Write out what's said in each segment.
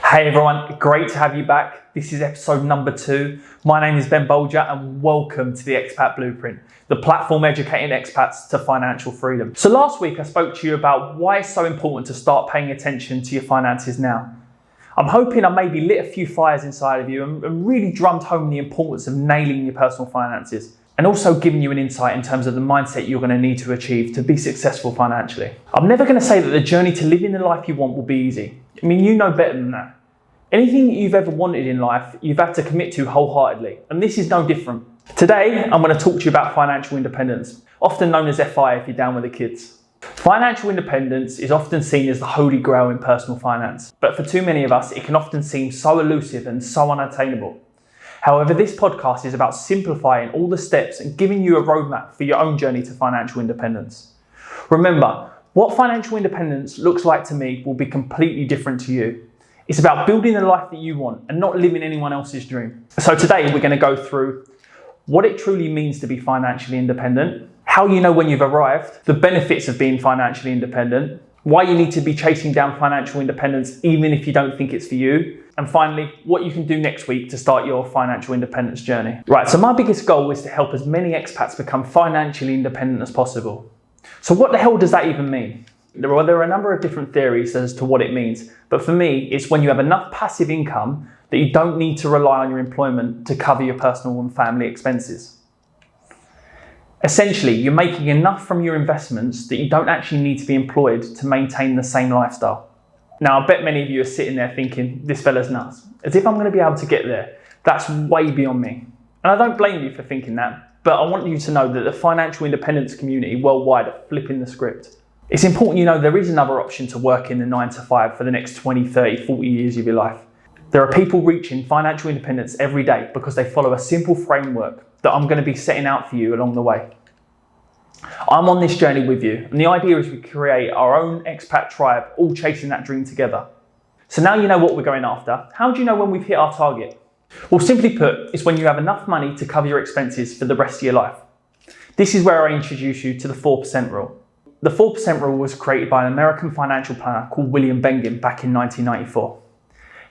Hey everyone, great to have you back. This is episode number 2. My name is Ben Bolger and welcome to the Expat Blueprint, the platform educating expats to financial freedom. So last week I spoke to you about why it's so important to start paying attention to your finances now. I'm hoping I maybe lit a few fires inside of you and really drummed home the importance of nailing your personal finances, and also giving you an insight in terms of the mindset you're going to need to achieve to be successful financially. I'm never going to say that the journey to living the life you want will be easy. I mean, you know better than that. Anything that you've ever wanted in life, you've had to commit to wholeheartedly, and this is no different. Today, I'm going to talk to you about financial independence, often known as FI if you're down with the kids. Financial independence is often seen as the holy grail in personal finance, but for too many of us, it can often seem so elusive and so unattainable. However, this podcast is about simplifying all the steps and giving you a roadmap for your own journey to financial independence. Remember, what financial independence looks like to me will be completely different to you. It's about building the life that you want and not living anyone else's dream. So today we're going to go through what it truly means to be financially independent, how you know when you've arrived, the benefits of being financially independent, why you need to be chasing down financial independence even if you don't think it's for you, and finally, what you can do next week to start your financial independence journey. Right, so my biggest goal is to help as many expats become financially independent as possible. So what the hell does that even mean? There are a number of different theories as to what it means, but for me, it's when you have enough passive income that you don't need to rely on your employment to cover your personal and family expenses. Essentially, you're making enough from your investments that you don't actually need to be employed to maintain the same lifestyle. Now, I bet many of you are sitting there thinking, this fella's nuts. As if I'm going to be able to get there. That's way beyond me. And I don't blame you for thinking that, but I want you to know that the financial independence community worldwide are flipping the script. It's important you know there is another option to work in the 9 to 5 for the next 20, 30, 40 years of your life. There are people reaching financial independence every day because they follow a simple framework that I'm going to be setting out for you along the way. I'm on this journey with you, and the idea is we create our own expat tribe, all chasing that dream together. So now you know what we're going after. How do you know when we've hit our target? Well, simply put, it's when you have enough money to cover your expenses for the rest of your life. This is where I introduce you to the 4% rule. The 4% rule was created by an American financial planner called William Bengen back in 1994.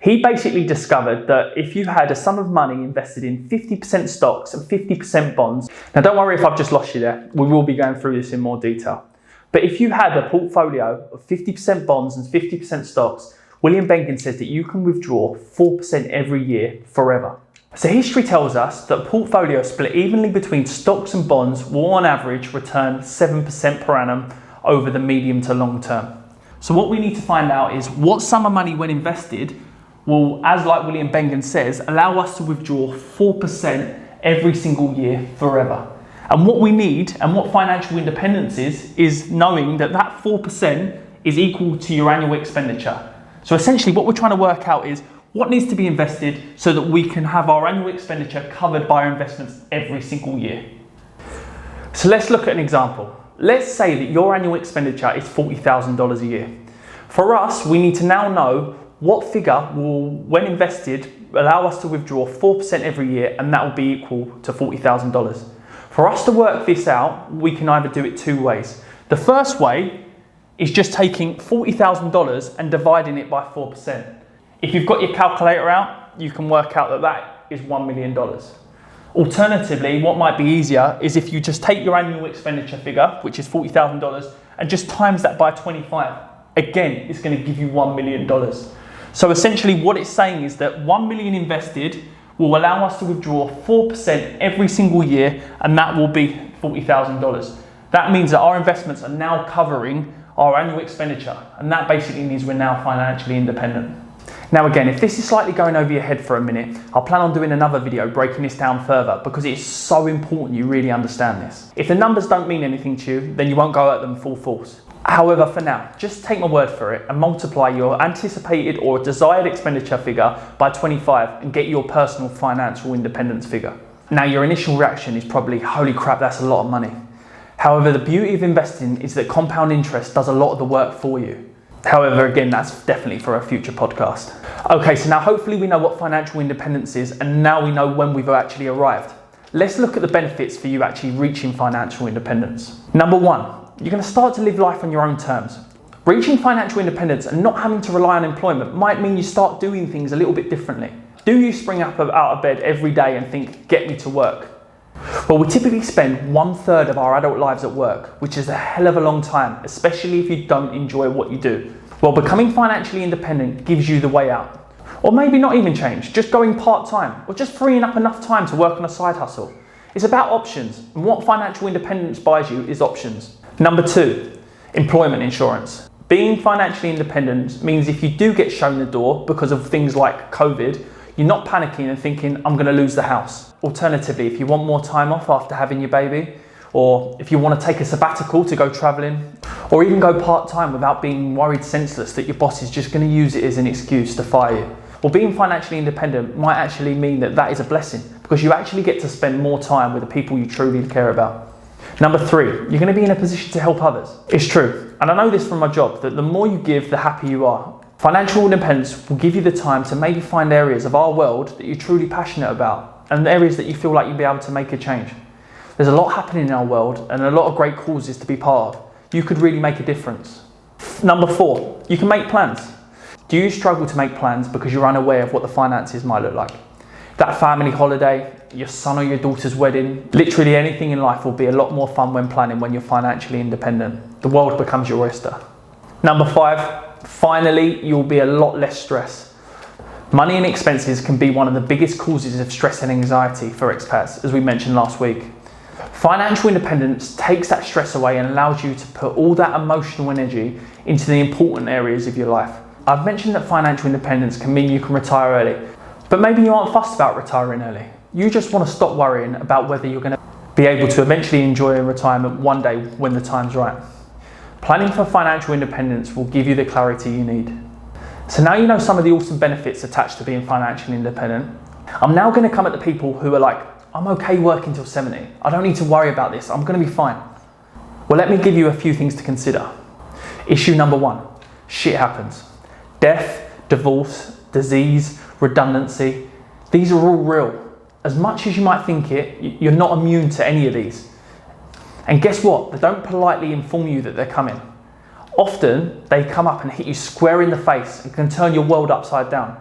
He basically discovered that if you had a sum of money invested in 50% stocks and 50% bonds, now don't worry if I've just lost you there, we will be going through this in more detail. But if you had a portfolio of 50% bonds and 50% stocks, William Bengen says that you can withdraw 4% every year forever. So history tells us that portfolios split evenly between stocks and bonds will on average return 7% per annum over the medium to long term. So what we need to find out is what sum of money when invested will, as like William Bengen says, allow us to withdraw 4% every single year forever. And what we need and what financial independence is knowing that that 4% is equal to your annual expenditure. So essentially what we're trying to work out is what needs to be invested so that we can have our annual expenditure covered by our investments every single year. So let's look at an example. Let's say that your annual expenditure is $40,000 a year. For us, we need to now know what figure will, when invested, allow us to withdraw 4% every year, and that will be equal to $40,000. For us to work this out, we can either do it two ways. The first way is just taking $40,000 and dividing it by 4%. If you've got your calculator out, you can work out that that is $1 million. Alternatively, what might be easier is if you just take your annual expenditure figure, which is $40,000, and just times that by 25. Again, it's going to give you $1 million. So essentially what it's saying is that 1 million invested will allow us to withdraw 4% every single year, and that will be $40,000. That means that our investments are now covering our annual expenditure, and that basically means we're now financially independent. Now again, if this is slightly going over your head for a minute, I'll plan on doing another video breaking this down further because it's so important you really understand this. If the numbers don't mean anything to you, then you won't go at them full force. However, for now, just take my word for it and multiply your anticipated or desired expenditure figure by 25 and get your personal financial independence figure. Now, your initial reaction is probably, holy crap, that's a lot of money. However, the beauty of investing is that compound interest does a lot of the work for you. However, again, that's definitely for a future podcast. Okay, so now hopefully we know what financial independence is, and now we know when we've actually arrived. Let's look at the benefits for you actually reaching financial independence. Number one, you're going to start to live life on your own terms. Reaching financial independence and not having to rely on employment might mean you start doing things a little bit differently. Do you spring up out of bed every day and think, get me to work? Well, we typically spend 1/3 of our adult lives at work, which is a hell of a long time, especially if you don't enjoy what you do. Well, becoming financially independent gives you the way out. Or maybe not even change, just going part-time, or just freeing up enough time to work on a side hustle. It's about options, and what financial independence buys you is options. Number 2, employment insurance. Being financially independent means if you do get shown the door because of things like COVID, you're not panicking and thinking, I'm going to lose the house. Alternatively, if you want more time off after having your baby, or if you want to take a sabbatical to go traveling, or even go part-time without being worried senseless that your boss is just going to use it as an excuse to fire you. Well, being financially independent might actually mean that that is a blessing because you actually get to spend more time with the people you truly care about. Number 3, you're going to be in a position to help others. It's true, and I know this from my job, that the more you give, the happier you are. Financial independence will give you the time to maybe find areas of our world that you're truly passionate about and areas that you feel like you'll be able to make a change. There's a lot happening in our world and a lot of great causes to be part of. You could really make a difference. Number 4, you can make plans. Do you struggle to make plans because you're unaware of what the finances might look like? That family holiday, your son or your daughter's wedding, literally anything in life will be a lot more fun when planning when you're financially independent. The world becomes your oyster. Number 5, finally, you'll be a lot less stressed. Money and expenses can be one of the biggest causes of stress and anxiety for expats, as we mentioned last week. Financial independence takes that stress away and allows you to put all that emotional energy into the important areas of your life. I've mentioned that financial independence can mean you can retire early, but maybe you aren't fussed about retiring early. You just want to stop worrying about whether you're going to be able to eventually enjoy retirement one day when the time's right. Planning for financial independence will give you the clarity you need. So now you know some of the awesome benefits attached to being financially independent. I'm now going to come at the people who are like, I'm okay working till 70. I don't need to worry about this. I'm going to be fine. Well, let me give you a few things to consider. Issue number 1, shit happens. Death, divorce, disease, redundancy, these are all real. As much as you might think it, you're not immune to any of these. And guess what? They don't politely inform you that they're coming. Often, they come up and hit you square in the face and can turn your world upside down.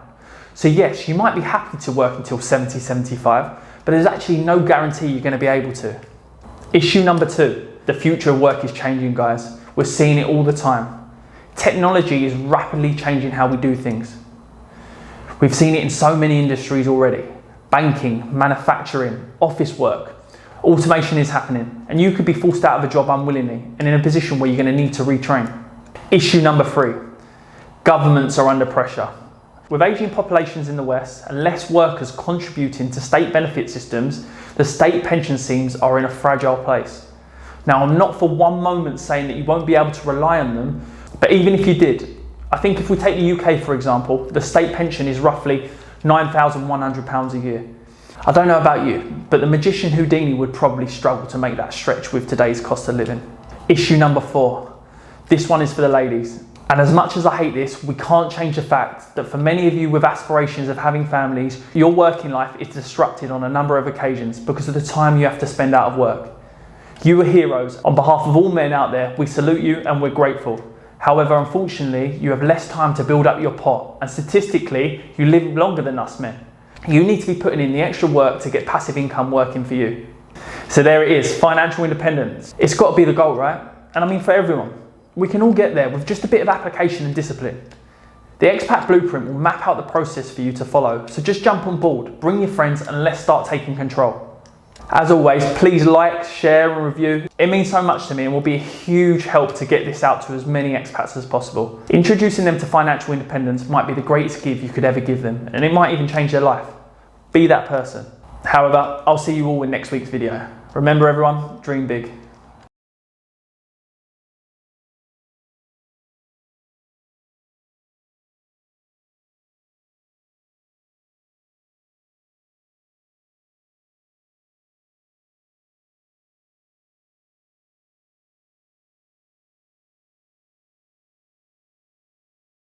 So yes, you might be happy to work until 70, 75, but there's actually no guarantee you're going to be able to. Issue number 2, the future of work is changing, guys. We're seeing it all the time. Technology is rapidly changing how we do things. We've seen it in so many industries already. Banking, manufacturing, office work. Automation is happening, and you could be forced out of a job unwillingly and in a position where you're going to need to retrain. Issue number 3, governments are under pressure. With ageing populations in the West and less workers contributing to state benefit systems, the state pension schemes are in a fragile place. Now, I'm not for one moment saying that you won't be able to rely on them, but even if you did, I think if we take the UK for example, the state pension is roughly £9,100 a year. I don't know about you, but the magician Houdini would probably struggle to make that stretch with today's cost of living. Issue number 4. This one is for the ladies. And as much as I hate this, we can't change the fact that for many of you with aspirations of having families, your working life is disrupted on a number of occasions because of the time you have to spend out of work. You are heroes. On behalf of all men out there, we salute you and we're grateful. However, unfortunately, you have less time to build up your pot, and statistically, you live longer than us men. You need to be putting in the extra work to get passive income working for you. So there it is, financial independence. It's got to be the goal, right? And I mean for everyone. We can all get there with just a bit of application and discipline. The Expat Blueprint will map out the process for you to follow, so just jump on board, bring your friends, and let's start taking control. As always, please like, share and review. It means so much to me and will be a huge help to get this out to as many expats as possible. Introducing them to financial independence might be the greatest gift you could ever give them, and it might even change their life. Be that person. However, I'll see you all in next week's video. Remember everyone, dream big.